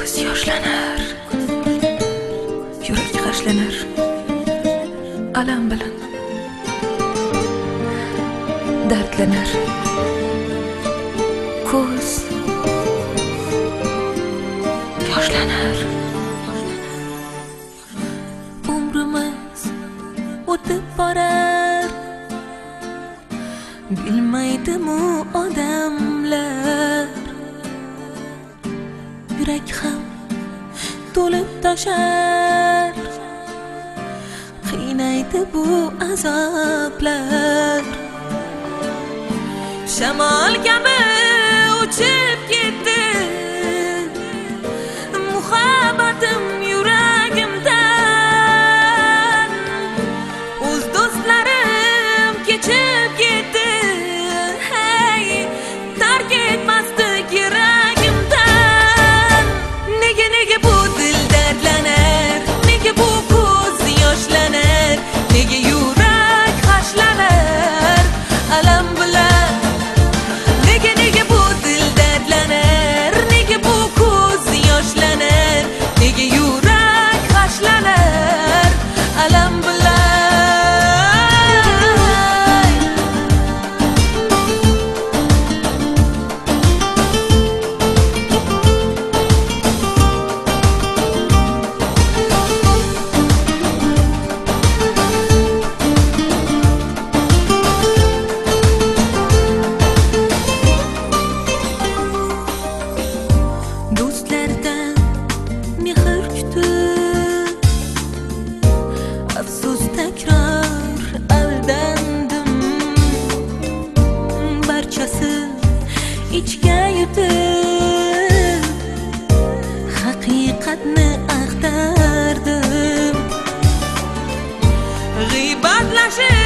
Ko'z yoshlanar, yurak g'ashlanar, alam bilan dardlanar. Ko'z yoshlanar. Umrimiz o'tib borar, bilmaydimu odamlar. Yurak ham to'lib toshar, qiynaydi bu azoblar. Shamol kabi uchib ketdi muhabbatim yuragimdan. O'z do'stlarim kechib ketdi, hey, tark etmasdi yuragimdan. Nega bu dil dardlanar, nega bu ko'z yoshlanar, nega yurak g'ashlanar alam bilan. Nega bu dil dardlanar, nega bu ko'z yoshlanar, nega yurak g'ashlanar alam bilan. Do'stlardan mehr kutib, afsus takror aldandim. Barchasi ichga yutib, haqiqatni axtardim. G'iybatlashib